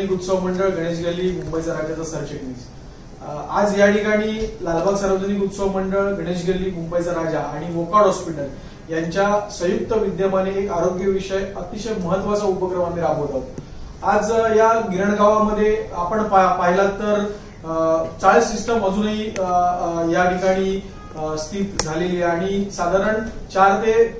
सार्वजनिक उत्सव मंडळ गणेश गल्ली मुंबईचा राज्याचा सरचिटणीस। आज या ठिकाणी लालबाग सार्वजनिक उत्सव मंडळ गणेश गल्ली मुंबईचा राजा आणि वोकार्ड हॉस्पिटल यांच्या संयुक्त विद्यमाने एक आरोग्य विषय अतिशय महत्वाचा उपक्रम आम्ही राबवत आहोत। आज या गिरण गावामध्ये आपण पाहिलात तर चाळीस सिस्टम अजूनही या ठिकाणी स्थित झालेली आहे आणि साधारण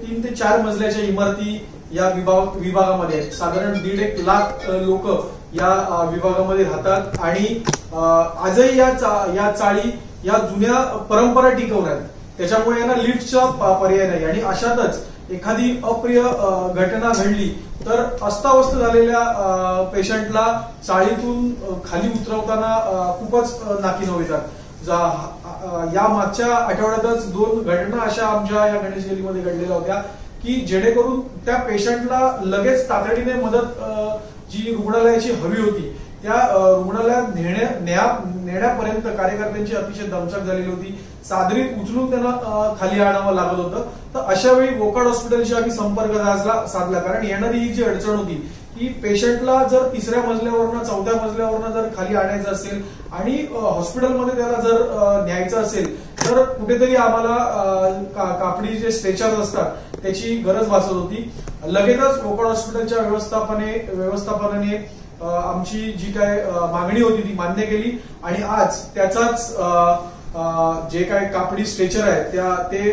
3 ते 4 मजल्याच्या इमारती या विभागामध्ये आहेत। साधारण 1.5 लाख लोक या विभागामध्ये राहतात आणि आजही या चाळी या जुन्या परंपरा टिकवण्यात, त्याच्यामुळे यांना लिफ्टचा पर्याय नाही आणि अशातच एखादी अप्रिय घटना घडली तर अस्ताव्यस्त झालेल्या पेशंटला चाळीतून खाली उतरवताना खूपच नाकीनऊ येतात। या मागच्या आठवड्यातच 2 घटना अशा आमच्या या गणेश गल्लीमध्ये घडलेल्या होत्या की जेणेकरून त्या पेशंटला लगेच तातडीने मदत जी रुग्णालयाची हवी होती त्या रुग्णालयात नेण्यापर्यंत कार्यकर्त्यांची अतिशय दमछाक झालेली होती। चादरीत उचलून त्यांना खाली आणावं लागत होतं। तर अशा वेळी वोकार्ड हॉस्पिटलशी आम्ही संपर्क साधला कारण येणारी ही जी अडचण होती की पेशंटला जर 3ऱ्या मजल्यावरनं 4थ्या मजल्यावरनं जर खाली आणायचं असेल आणि हॉस्पिटलमध्ये त्याला जर न्यायचं असेल तर कुठेतरी आम्हाला कापडी जे स्ट्रेचर्स असतात त्याची गरज भासत होती। लगेचच वोकार्ड हॉस्पिटलच्या व्यवस्थापनाने आमची जी काय मागणी होती ती मान्य केली आणि आज त्याचाच जे काय कापडी स्ट्रेचर आहे ते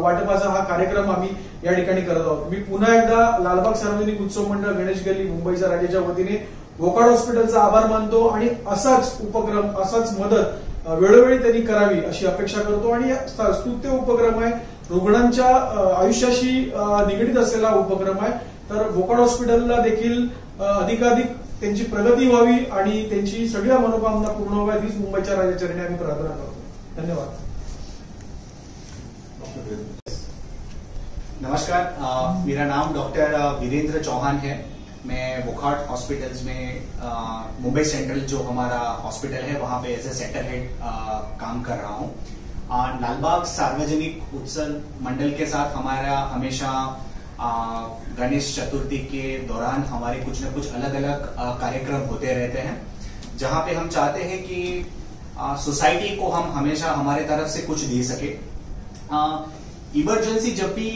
वाटपाचा हा कार्यक्रम आम्ही या ठिकाणी करत आहोत। मी पुन्हा एकदा लालबाग सार्वजनिक उत्सव मंडळ गणेश गल्ली मुंबईच्या राज्याच्या वतीने वोकार्ड हॉस्पिटलचा आभार मानतो आणि असाच उपक्रम असाच मदत वेळोवेळी त्यांनी करावी अशी अपेक्षा करतो आणि स्तुत्य उपक्रम आहे, रुग्णांच्या आयुष्याशी निगडीत असलेला उपक्रम आहे। तर वोकार्ड हॉस्पिटलला देखील अधिकाधिक त्यांची प्रगती व्हावी आणि त्यांची सगळ्या मनोकामना पूर्ण व्हावी हीच मुंबईच्या राजाचरणी आम्ही प्रार्थना करतो। धन्यवाद। नमस्कार, मेरा नाम डॉक्टर वीरेंद्र चौहान है। मैं वोकार्ड हॉस्पिटल्स में मुंबई सेंट्रल जो हमारा हॉस्पिटल है वहां पे एज ए सेंटर हेड काम कर रहा हूं। लालबाग सार्वजनिक उत्सव मंडल के साथ हमारा हमेशा गणेश चतुर्थी के दौरान हमारे कुछ न कुछ अलग अलग कार्यक्रम होते रहते हैं जहां पे हम चाहते हैं कि सोसाइटी को हम हमेशा हमारे तरफ से कुछ दे सके। इमरजेंसी जब भी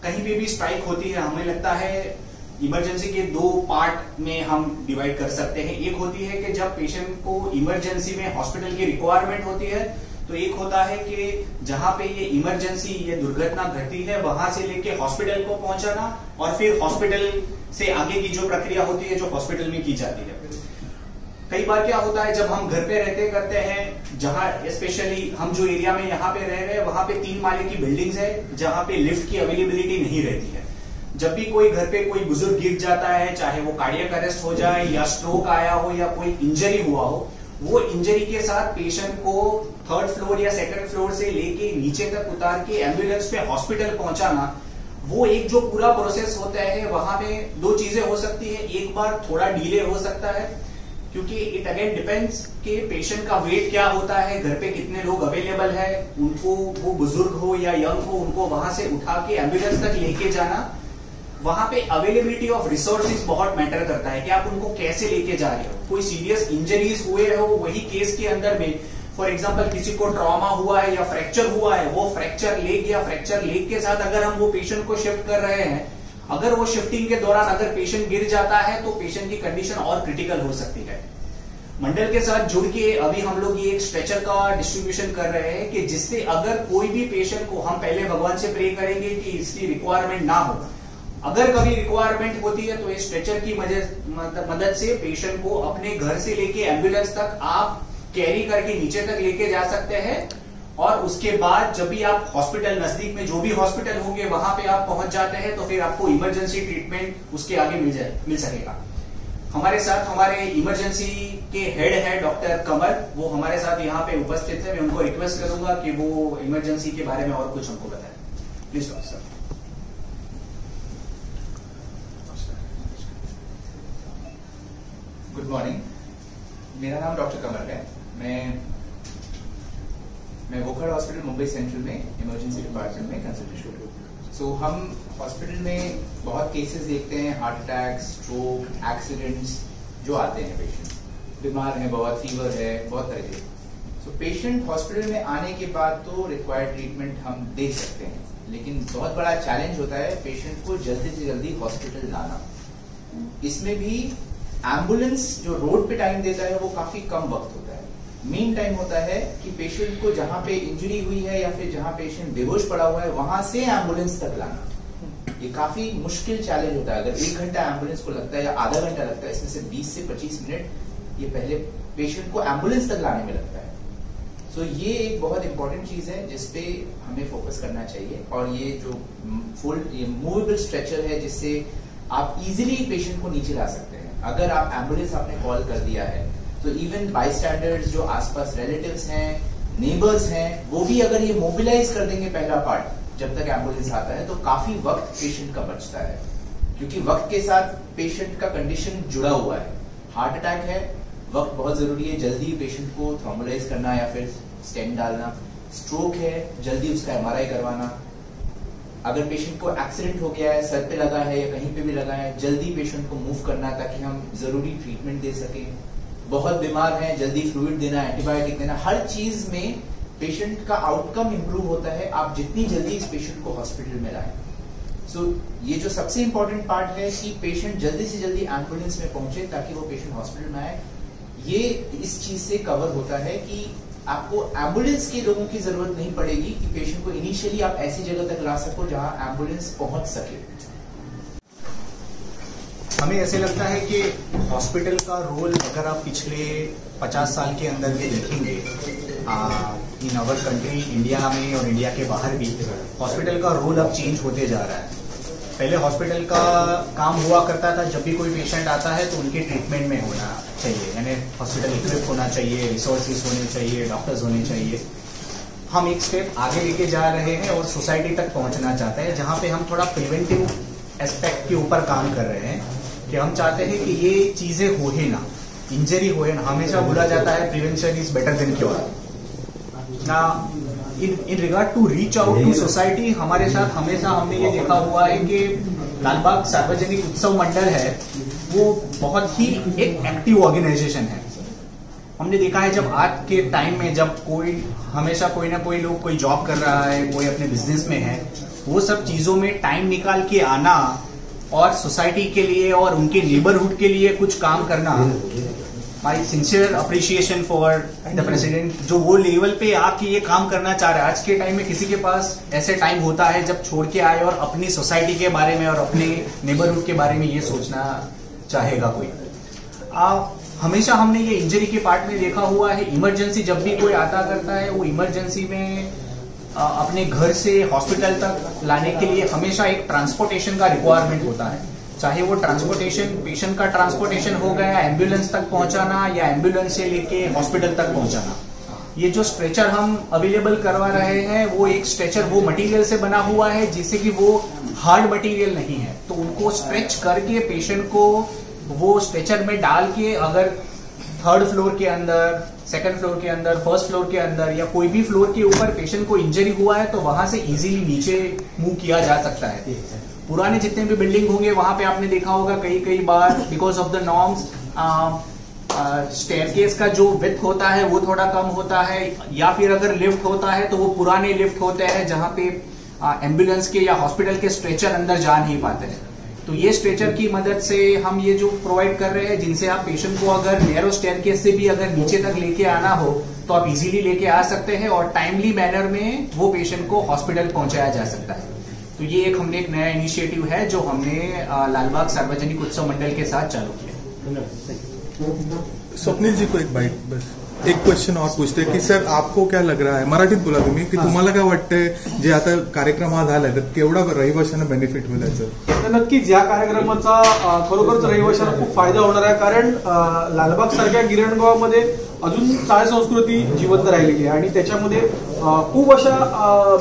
कहीं पे भी स्ट्राइक होती है हमें लगता है इमरजेंसी के 2 पार्ट में हम डिवाइड कर सकते हैं। एक होती है कि जब पेशेंट को इमरजेंसी में हॉस्पिटल की रिक्वायरमेंट होती है, तो एक होता है कि जहां पे ये इमरजेंसी ये दुर्घटना घटती है वहां से लेके हॉस्पिटल को पहुंचाना और फिर हॉस्पिटल से आगे की जो प्रक्रिया होती है जो हॉस्पिटल में की जाती है। कई बार क्या होता है जब हम घर पे रहते करते हैं, जहां स्पेशली हम जो एरिया में यहाँ पे रह रहे हैं वहां पे 3 माले की बिल्डिंग्स है जहां पे लिफ्ट की अवेलेबिलिटी नहीं रहती है। जब भी कोई घर पे कोई बुजुर्ग गिर जाता है, चाहे वो कार्डियक अरेस्ट हो जाए या स्ट्रोक आया हो या कोई इंजरी हुआ हो, वो इंजरी के साथ पेशेंट को 3rd फ्लोर या 2nd फ्लोर से लेके नीचे तक उतार के एम्बुलेंस पे हॉस्पिटल पहुंचाना, वो एक जो पूरा प्रोसेस होता है वहां पे 2 चीजें हो सकती है। एक बार थोड़ा डिले हो सकता है क्योंकि इट अगेन डिपेंड्स कि पेशेंट का वेट क्या होता है, घर पे कितने लोग अवेलेबल है, उनको वो बुजुर्ग हो या यंग हो उनको वहां से उठा के एम्बुलेंस तक लेके जाना, वहां पे अवेलेबिलिटी ऑफ रिसोर्सेज बहुत मैटर करता है कि आप उनको कैसे लेके जा रहे हो। कोई सीरियस इंजरीज हुए हो वही केस के अंदर में, फॉर एग्जांपल किसी को ट्रॉमा हुआ है या फ्रैक्चर हुआ है, वो फ्रैक्चर लेग या फ्रैक्चर लेग के साथ अगर हम वो पेशेंट को शिफ्ट कर रहे हैं, अगर वो शिफ्टिंग के दौरान अगर पेशेंट गिर जाता है तो पेशेंट की कंडीशन और क्रिटिकल हो सकती है। मंडल के साथ जुड़ के अभी हम लोग ये एक स्ट्रेचर का डिस्ट्रीब्यूशन कर रहे हैं कि जिससे अगर कोई भी पेशेंट को, हम पहले भगवान से प्रे करेंगे कि इसकी रिक्वायरमेंट ना हो, अगर कभी रिक्वायरमेंट होती है तो इस स्ट्रेचर की मदद से पेशेंट को अपने घर से लेके एम्बुलेंस तक आप कैरी करके नीचे तक लेके जा सकते हैं और उसके बाद जब भी आप हॉस्पिटल नजदीक में जो भी हॉस्पिटल होंगे वहां पे आप पहुंच जाते हैं तो फिर आपको इमरजेंसी ट्रीटमेंट उसके आगे मिल सकेगा। हमारे साथ हमारे इमरजेंसी के हेड है डॉक्टर कमल, वो हमारे साथ यहाँ पे उपस्थित है। मैं उनको रिक्वेस्ट करूंगा कि वो इमरजेंसी के बारे में और कुछ हमको बताएं। Please doctor. गुड मॉर्निंग, मेरा नाम डॉक्टर कमल है। मैं वोकार्ड हॉस्पिटल मुंबई सेंट्रल में इमरजेंसी डिपार्टमेंट में कंसल्टेंट हूँ। सो हम हॉस्पिटल में बहुत केसेस देखते हैं, हार्ट अटैक, स्ट्रोक, एक्सीडेंट्स, जो आते हैं पेशेंट, बीमार हैं बहुत, फीवर है, बहुत तरह के। सो पेशेंट हॉस्पिटल में आने के बाद तो रिक्वायर्ड ट्रीटमेंट हम दे सकते हैं, लेकिन बहुत बड़ा चैलेंज होता है पेशेंट को जल्दी से जल्दी हॉस्पिटल लाना। इसमें भी एम्बुलेंस जो रोड पे टाइम देता है वो काफी कम वक्त होता है। मेन टाइम होता है कि पेशेंट को जहां पे इंजरी हुई है या फिर जहां पेशेंट बेहोश पड़ा हुआ है वहां से एम्बुलेंस तक लाना, ये काफी मुश्किल चैलेंज होता है। अगर 1 घंटा एम्बुलेंस को लगता है या आधा घंटा लगता है, इसमें से 20 से 25 मिनट ये पहले पेशेंट को एम्बुलेंस तक लाने में लगता है। सो ये एक बहुत इंपॉर्टेंट चीज है जिसपे हमें फोकस करना चाहिए। और ये जो ये मूवेबल स्ट्रेचर है जिससे आप इजीली पेशेंट को नीचे ला सकते हैं। अगर आप एम्बुलेंस आपने कॉल कर दिया है तो इवन बाईस्टैंडर्स जो आसपास रिलेटिव्स हैं, नेबर्स हैं, वो भी अगर ये मोबिलाइज कर देंगे पहला पार्ट जब तक एम्बुलेंस आता है, तो काफी वक्त पेशेंट का बचता है। क्योंकि वक्त के साथ पेशेंट का कंडीशन जुड़ा हुआ है। हार्ट अटैक है, वक्त बहुत जरूरी है, जल्दी पेशेंट को थ्रोम्बोलाइज करना या फिर स्टेंट डालना। स्ट्रोक है, जल्दी उसका MRI करवाना। अगर पेशेंट को एक्सीडेंट हो गया है, सर पे लगा है या कहीं पे भी लगा है, जल्दी पेशेंट को मूव करना ताकि हम जरूरी ट्रीटमेंट दे सकें। बहुत बीमार है, जल्दी फ्लूइड देना, एंटीबायोटिक देना। हर चीज में पेशेंट का आउटकम इंप्रूव होता है आप जितनी जल्दी इस पेशेंट को हॉस्पिटल में लाएं। सो ये जो सबसे इंपॉर्टेंट पार्ट है कि पेशेंट जल्दी से जल्दी एम्बुलेंस में पहुंचे ताकि वो पेशेंट हॉस्पिटल में आए, ये इस चीज से कवर होता है कि आपको एम्बुलेंस के लोगों की जरूरत नहीं पड़ेगी कि पेशेंट को इनिशियली आप ऐसी जगह तक ला सको जहां एम्बुलेंस पहुंच सके। हमें ऐसे लगता है कि हॉस्पिटल का रोल अगर आप पिछले 50 साल के अंदर में देखेंगे, इन आवर कंट्री, इंडिया में और इंडिया के बाहर भी हॉस्पिटल का रोल अब चेंज होते जा रहा है। पहले हॉस्पिटल का काम हुआ करता था, जब भी कोई पेशेंट आता है तो उनके ट्रीटमेंट में होना चाहिए, यानी हॉस्पिटल इक्विप होना चाहिए, रिसोर्सेज होने चाहिए, डॉक्टर्स होने चाहिए। हम एक स्टेप आगे लेके जा रहे हैं और सोसाइटी तक पहुंचना चाहते हैं, जहां पे हम थोड़ा प्रिवेंटिव एस्पेक्ट के ऊपर काम कर रहे हैं कि हम चाहते हैं कि ये चीजें हो ही ना, इंजरी हो ही ना। हमेशा बोला जाता है prevention is better than cure. ना in regard to reach out to society, हमारे साथ हमेशा हमने ये देखा हुआ है कि लालबाग सार्वजनिक उत्सव मंडल है वो बहुत ही एक एक्टिव ऑर्गेनाइजेशन है। हमने देखा है जब आज के टाइम में जब हमेशा कोई ना कोई लोग कोई जॉब कर रहा है, कोई अपने बिजनेस में है, वो सब चीजों में टाइम निकाल के आना और सोसाइटी के लिए और उनके नेबरहुड के लिए कुछ काम करना, my sincere appreciation for the president, जो वो लेवल पे आके ये काम करना चाह रहे हैं। आज के टाइम में किसी के पास ऐसे टाइम होता है जब छोड़ के आए और अपनी सोसाइटी के बारे में और अपने नेबरहुड के बारे में ये सोचना चाहेगा कोई। हमेशा हमने ये इंजरी के पार्ट में देखा हुआ है, इमरजेंसी जब भी कोई आता करता है, वो इमरजेंसी में अपने घर से हॉस्पिटल तक लाने के लिए हमेशा एक ट्रांसपोर्टेशन का रिक्वायरमेंट होता है। चाहे वो ट्रांसपोर्टेशन पेशेंट का ट्रांसपोर्टेशन हो गया, एम्बुलेंस तक पहुंचाना या एम्बुलेंस से लेके हॉस्पिटल तक पहुंचाना। ये जो स्ट्रेचर हम अवेलेबल करवा रहे हैं वो एक स्ट्रेचर वो मटेरियल से बना हुआ है जिससे कि वो हार्ड मटेरियल नहीं है, तो उनको स्ट्रेच करके पेशेंट को वो स्ट्रेचर में डाल के अगर 3rd फ्लोर के अंदर, 2nd फ्लोर के अंदर, 1st फ्लोर के अंदर या कोई भी फ्लोर के ऊपर पेशेंट को इंजरी हुआ है तो वहां से इजीली नीचे मूव किया जा सकता है। पुराने जितने भी बिल्डिंग होंगे वहां पे आपने देखा होगा कई बार because of the norms staircase का जो विड्थ होता है वो थोड़ा कम होता है, या फिर अगर लिफ्ट होता है तो वो पुराने लिफ्ट होते हैं जहां पे एम्बुलेंस के या हॉस्पिटल के स्ट्रेचर अंदर जा नहीं पाते हैं। तो ये स्ट्रेचर की मदद से हम ये जो प्रोवाइड कर रहे हैं, जिनसे आप पेशेंट को अगर नैरो स्टेयरकेस से भी अगर नीचे तक लेके आना हो तो आप इजीली लेके आ सकते हैं और टाइमली मैनर में वो पेशेंट को हॉस्पिटल पहुंचाया जा सकता है। तो ये हमने एक नया इनिशिएटिव है जो हमने लालबाग सार्वजनिक उत्सव मंडल के साथ चालू किया। स्वप्नील जी को एक बाईट बस एक क्वेश्चन और पूछते की सर, आपको क्या लग रहा है, मराठीत बोला तुम्ही, की तुम्हाला काय वाटतंय जे आता कार्यक्रम हा झालाय तर केवढा रहिवाशांना बेनिफिट होईल याचं? नक्कीच या कार्यक्रमाचा खरोखरच रहिवाशांना खूप फायदा होणार आहे, कारण लालबाग सारख्या गिरणगावामध्ये अजून चाळ संस्कृती जिवंत राहिलेली आहे आणि त्याच्यामध्ये खूप अशा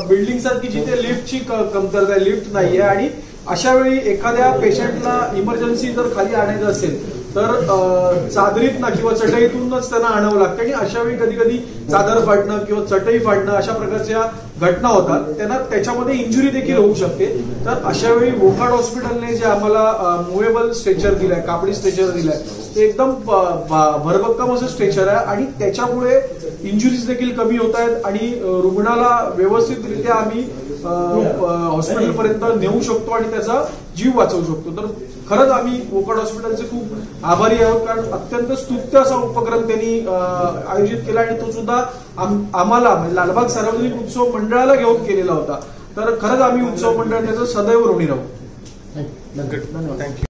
बिल्डिंग्स आहेत की जिथे लिफ्टची कमतरता आहे, लिफ्ट नाहीये आणि अशा वेळी एखाद्या पेशंटला इमर्जन्सी जर खाली आणायचं असेल तर चादरीतनं किंवा चटईतूनच त्यांना आणावं लागतं आणि अशा वेळी कधी कधी चादर फाटणं किंवा चटई फाटणं अशा प्रकारच्या घटना होतात, त्यांना त्याच्यामध्ये इंजुरी देखील होऊ शकते. तर अशा वेळी वोकाड हॉस्पिटलने जे आम्हाला मुव्हेबल स्ट्रेचर दिलाय, कापडी स्ट्रेचर दिलाय, ते एकदम भरभक्कम असं स्ट्रेचर आहे आणि त्याच्यामुळे इंजुरीज देखील कमी होत आहेत आणि रुग्णाला व्यवस्थितरित्या आम्ही हॉस्पिटलपर्यंत नेऊ शकतो आणि त्याचा जीव वाचवू शकतो. तर खरंच आम्ही वोकाड हॉस्पिटलचे खूप आभारी आहोत, कारण अत्यंत स्तुत्य असा उपक्रम त्यांनी आयोजित केला आणि तो सुद्धा आम्हाला म्हणजे लालबाग सार्वजनिक उत्सव मंडळाला घेऊन केलेला होता. तर खरंच आम्ही उत्सव मंडळ त्याचं सदैव ऋणी राहू. थँक्यू.